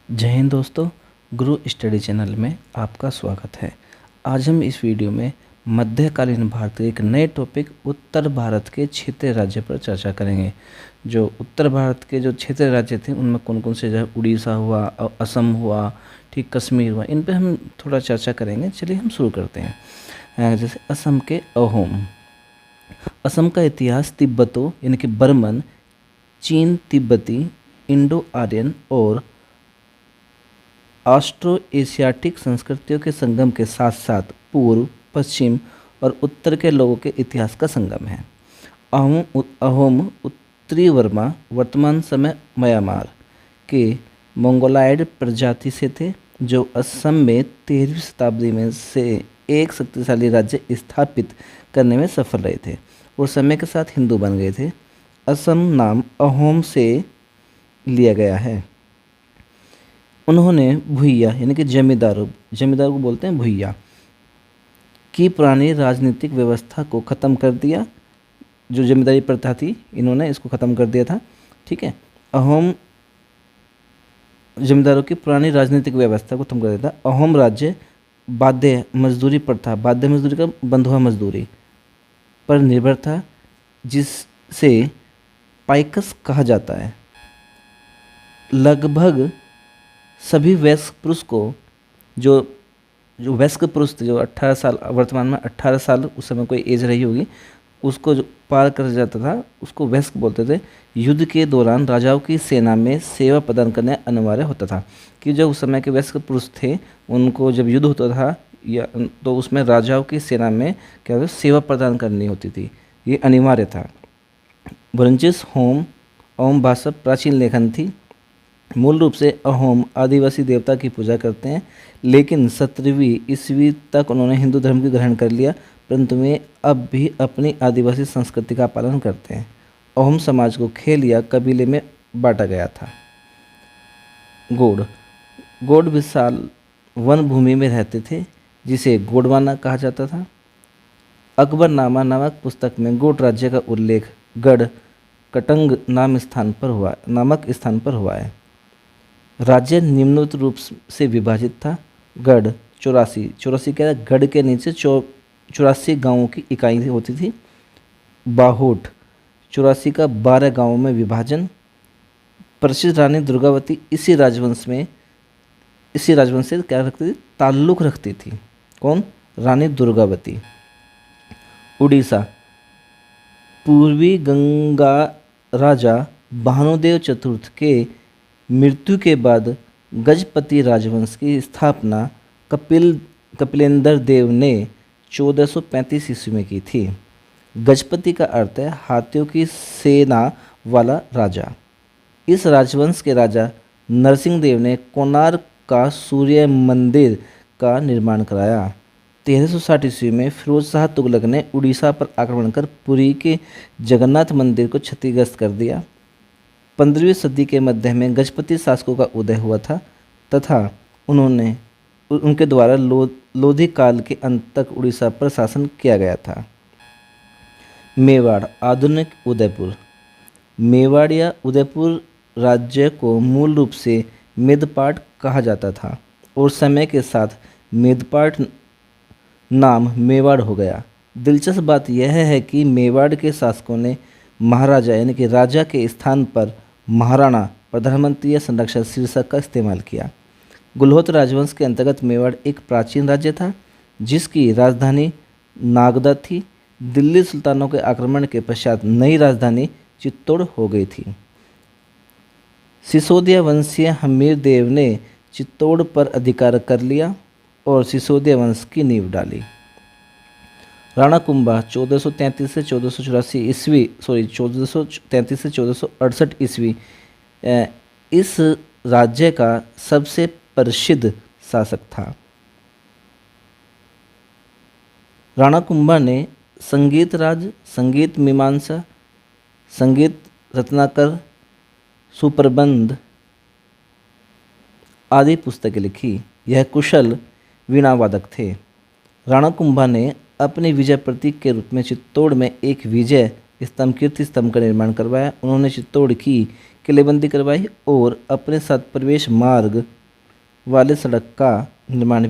जय हिंद दोस्तों, गुरु study channel में आपका स्वागत है। आज हम इस वीडियो में मध्यकालीन भारत के एक नए टॉपिक उत्तर भारत के क्षेत्रीय राज्य पर चर्चा करेंगे। जो उत्तर भारत के जो क्षेत्रीय राज्य थे उनमें कौन कौन से, जैसे उड़ीसा हुआ, असम हुआ, ठीक, कश्मीर हुआ, इन पे हम थोड़ा चर्चा करेंगे। चलिए हम शुरू करते हैं। जैसे असम के अहोम। असम का इतिहास तिब्बतों यानी कि बर्मन, चीन तिब्बती, इंडो आर्यन और ऑस्ट्रो एशियाटिक संस्कृतियों के संगम के साथ साथ पूर्व, पश्चिम और उत्तर के लोगों के इतिहास का संगम है। अहोम उत्तरी बर्मा, वर्तमान समय म्यांमार के मंगोलायड प्रजाति से थे, जो असम में 13वीं शताब्दी में से एक शक्तिशाली राज्य स्थापित करने में सफल रहे थे और समय के साथ हिंदू बन गए थे। असम नाम अहोम से लिया गया है। उन्होंने भुइया यानी कि जमींदार को बोलते हैं भुइया की पुरानी राजनीतिक व्यवस्था को ख़त्म कर दिया। जो जमींदारी प्रथा थी, इन्होंने इसको ख़त्म कर दिया था। ठीक है, अहोम जमींदारों की पुरानी राजनीतिक व्यवस्था को ख़त्म कर दिया था। अहोम राज्य बाध्य मजदूरी प्रथा, बाध्य मजदूरी का बंधुआ मजदूरी पर निर्भर था, जिससे पाइकस कहा जाता है। लगभग सभी वयस्क पुरुष को, जो वयस्क पुरुष थे, जो 18 साल, वर्तमान में 18 साल, उस समय कोई एज रही होगी, उसको जो पार कर जाता था उसको वयस्क बोलते थे। युद्ध के दौरान राजाओं की सेना में सेवा प्रदान करना अनिवार्य होता था, कि जो उस समय के वयस्क पुरुष थे उनको जब युद्ध होता था या तो उसमें राजाओं की सेना में क्या होता, सेवा प्रदान करनी होती थी, ये अनिवार्य था। ब्रंचिस होम ओम भाषा प्राचीन लेखन थी। मूल रूप से अहोम आदिवासी देवता की पूजा करते हैं, लेकिन 17वीं ईस्वी तक उन्होंने हिंदू धर्म की ग्रहण कर लिया, परंतु वे अब भी अपनी आदिवासी संस्कृति का पालन करते हैं। अहोम समाज को खेल या कबीले में बांटा गया था। गोंड विशाल वन भूमि में रहते थे, जिसे गोंडवाना कहा जाता था। अकबरनामा नामक पुस्तक में गोंड राज्य का उल्लेख गढ़ कटंग नामक स्थान पर हुआ है। राज्य निम्नलिखित रूप से विभाजित था। गढ़ 84 क्या है, गढ़ के नीचे 84 गांवों की इकाई होती थी। बाहोट 84 का 12 गांवों में विभाजन। प्रसिद्ध रानी दुर्गावती इसी राजवंश से क्या रखती थी, ताल्लुक रखती थी। कौन? रानी दुर्गावती। उड़ीसा पूर्वी गंगा राजा भानुदेव चतुर्थ के मृत्यु के बाद गजपति राजवंश की स्थापना कपिलेंद्र देव ने 1435 ईस्वी में की थी। गजपति का अर्थ है हाथियों की सेना वाला राजा। इस राजवंश के राजा नरसिंह देव ने कोणार्क का सूर्य मंदिर का निर्माण कराया। 1360 ईस्वी में फिरोज शाह तुगलक ने उड़ीसा पर आक्रमण कर पुरी के जगन्नाथ मंदिर को क्षतिग्रस्त कर दिया। 15वीं सदी के मध्य में गजपति शासकों का उदय हुआ था तथा उनके द्वारा लोधी काल के अंत तक उड़ीसा पर शासन किया गया था। मेवाड़ आधुनिक उदयपुर। मेवाड़ या उदयपुर राज्य को मूल रूप से मेदपाट कहा जाता था और समय के साथ मेदपाट नाम मेवाड़ हो गया। दिलचस्प बात यह है कि मेवाड़ के शासकों ने महाराजा यानी कि राजा के स्थान पर महाराणा, प्रधानमंत्री या संरक्षक शीर्षक का इस्तेमाल किया। गुलहोत राजवंश के अंतर्गत मेवाड़ एक प्राचीन राज्य था, जिसकी राजधानी नागदा थी। दिल्ली सुल्तानों के आक्रमण के पश्चात नई राजधानी चित्तौड़ हो गई थी। सिसोदिया वंशीय हमीर देव ने चित्तौड़ पर अधिकार कर लिया और सिसोदिया वंश की नींव डाली। राणा कुंभा 1433 से 1484 ईस्वी 1433 से 1468 ईस्वी इस राज्य का सबसे प्रसिद्ध शासक था। राणा कुंभा ने संगीत राज, संगीत मीमांसा, संगीत रत्नाकर, सुप्रबंध आदि पुस्तकें लिखी। यह कुशल वीणावादक थे। राणा कुंभा ने अपने विजय प्रतीक के रूप में चित्तौड़ में एक विजय स्तंभ कीर्ति स्तंभ का निर्माण करवाया। उन्होंने चित्तौड़ की किलेबंदी करवाई और अपने साथ प्रवेश मार्ग वाले सड़क का निर्माण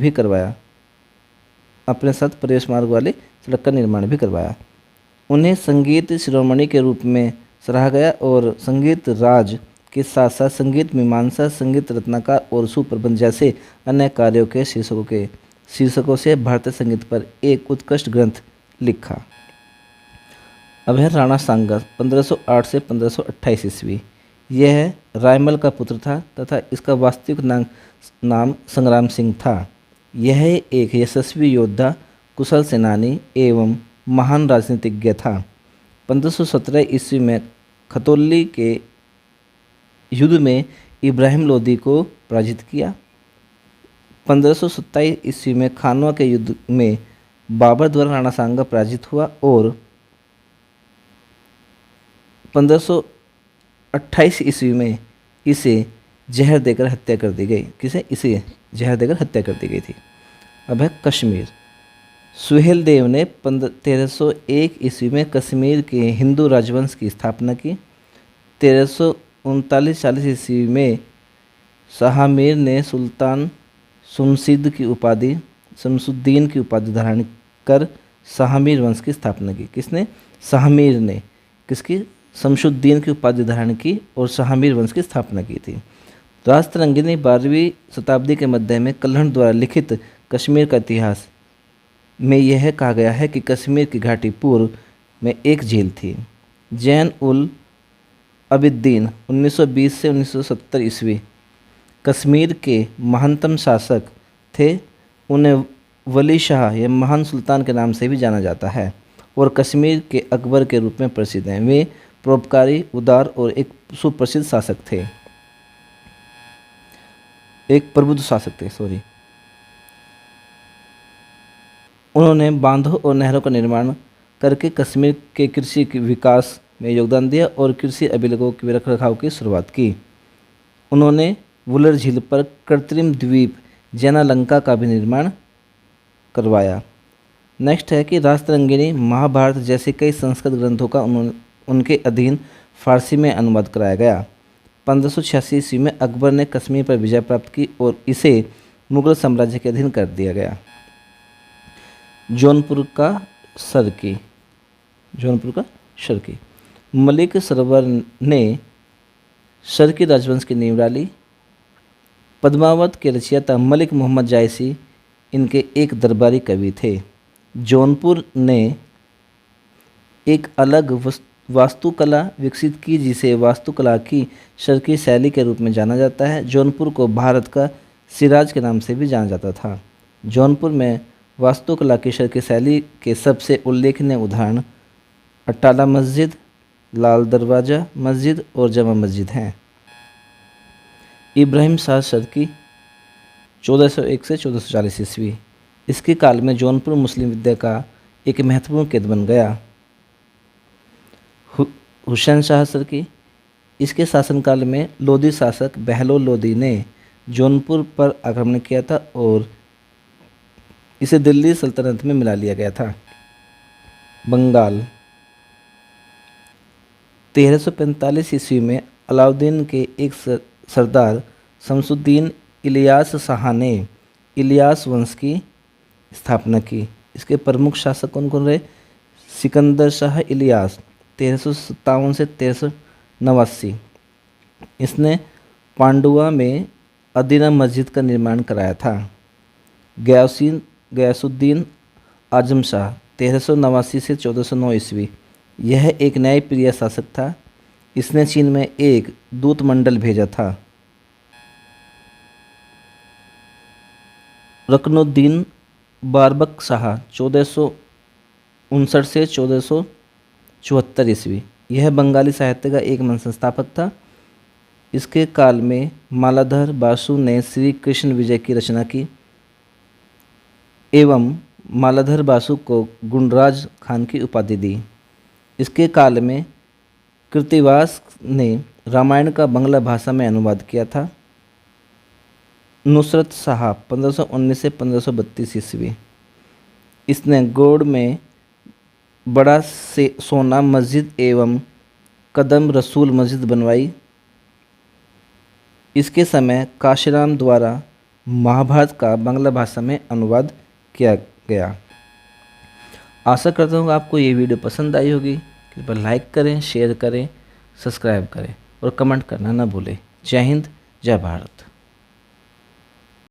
भी करवाया। उन्हें संगीत शिरोमणि के रूप में सराहा गया और संगीत राज के साथ साथ संगीत मीमांसा, संगीत रत्नाकर और सुप्रबंध जैसे अन्य कार्यों के शीर्षकों से भारतीय संगीत पर एक उत्कृष्ट ग्रंथ लिखा। अब है राणा सांगा 1508 से 1528 ईस्वी। यह रायमल का पुत्र था तथा इसका वास्तविक नाम संग्राम सिंह था। यह एक यशस्वी योद्धा, कुशल सेनानी एवं महान राजनीतिज्ञ था। 1517 ईस्वी में खतौली के युद्ध में इब्राहिम लोदी को पराजित किया। 1527 ईस्वी में खानवा के युद्ध में बाबर द्वारा राणा सांगा पराजित हुआ और 1528 ईस्वी में इसे जहर देकर हत्या कर दी गई। इसे जहर देकर हत्या कर दी गई थी। अब है कश्मीर। सुहेल देव ने 1301 ईस्वी में कश्मीर के हिंदू राजवंश की स्थापना की। 1339-40 ईस्वी में शाहमीर ने सुल्तान शमसुद्दीन की उपाधि धारण कर शाहमीर वंश की स्थापना की। किसने? शाहमीर ने शमसुद्दीन की उपाधि धारण की और शाहमीर वंश की स्थापना की थी। राजतरंगिणी 12वीं शताब्दी के मध्य में कल्हण द्वारा लिखित कश्मीर का इतिहास में यह कहा गया है कि कश्मीर की घाटी पूर्व में एक झील थी। जैन उल अबिद्दीन 1920 से 1970 ईस्वी कश्मीर के महानतम शासक थे। उन्हें वली शाह या महान सुल्तान के नाम से भी जाना जाता है और कश्मीर के अकबर के रूप में प्रसिद्ध हैं। वे परोपकारी, उदार और एक सुप्रसिद्ध शासक थे, एक प्रबुद्ध शासक थे। उन्होंने बांधों और नहरों का निर्माण करके कश्मीर के कृषि के विकास में योगदान दिया और कृषि अभिलेखों के रखरखाव की शुरुआत की। उन्होंने वुलर झील पर कृत्रिम द्वीप जैनालंका का भी निर्माण करवाया। नेक्स्ट है कि राजतरंगिणी, महाभारत जैसे कई संस्कृत ग्रंथों का उनके अधीन फारसी में अनुवाद कराया गया। 1586 ईस्वी में अकबर ने कश्मीर पर विजय प्राप्त की और इसे मुगल साम्राज्य के अधीन कर दिया गया। जौनपुर का शर्की। मलिक सरवर ने शर्की राजवंश की नींव डाली। पद्मावत के रचयिता मलिक मोहम्मद जायसी इनके एक दरबारी कवि थे। जौनपुर ने एक अलग वास्तुकला विकसित की जिसे वास्तुकला की शर्की शैली के रूप में जाना जाता है। जौनपुर को भारत का सिराज के नाम से भी जाना जाता था। जौनपुर में वास्तुकला की शर्की शैली के सबसे उल्लेखनीय उदाहरण अट्टाला मस्जिद, लाल दरवाज़ा मस्जिद और जमा मस्जिद हैं। इब्राहिम शाह शर्की 1401 से 1440 ईस्वी। इसके काल में जौनपुर मुस्लिम विद्या का एक महत्वपूर्ण केंद्र बन गया। हुसैन शाह शर्की। इसके शासनकाल में लोधी शासक बहलोल लोधी ने जौनपुर पर आक्रमण किया था और इसे दिल्ली सल्तनत में मिला लिया गया था। बंगाल। 1345 ईस्वी में अलाउद्दीन के एक सरदार शमसुद्दीन इलियास शाह ने इलियास वंश की स्थापना की। इसके प्रमुख शासक कौन कौन रहे? सिकंदर शाह इलियास 1357 से 1389। इसने पांडुआ में अदीना मस्जिद का निर्माण कराया था। गयासुद्दीन आजम शाह 1389 से 1409 ईस्वी। यह एक न्यायप्रिय शासक था। इसने चीन में एक दूत मंडल भेजा था। रकनुद्दीन बारबक शाह 1459 से 1474 ईस्वी। यह बंगाली साहित्य का एक महान संस्थापक था। इसके काल में मालाधर बासु ने श्री कृष्ण विजय की रचना की एवं मालाधर बासु को गुणराज खान की उपाधि दी। इसके काल में कृत्तिवास ने रामायण का बांग्ला भाषा में अनुवाद किया था। नुसरत शाह 1519 से 1532 ईस्वी। इसने गौड़ में बड़ा से सोना मस्जिद एवं कदम रसूल मस्जिद बनवाई। इसके समय काशीराम द्वारा महाभारत का बांग्ला भाषा में अनुवाद किया गया। आशा करता हूँ आपको ये वीडियो पसंद आई होगी। कृपया लाइक करें, शेयर करें, सब्सक्राइब करें और कमेंट करना ना भूलें। जय हिंद, जय भारत।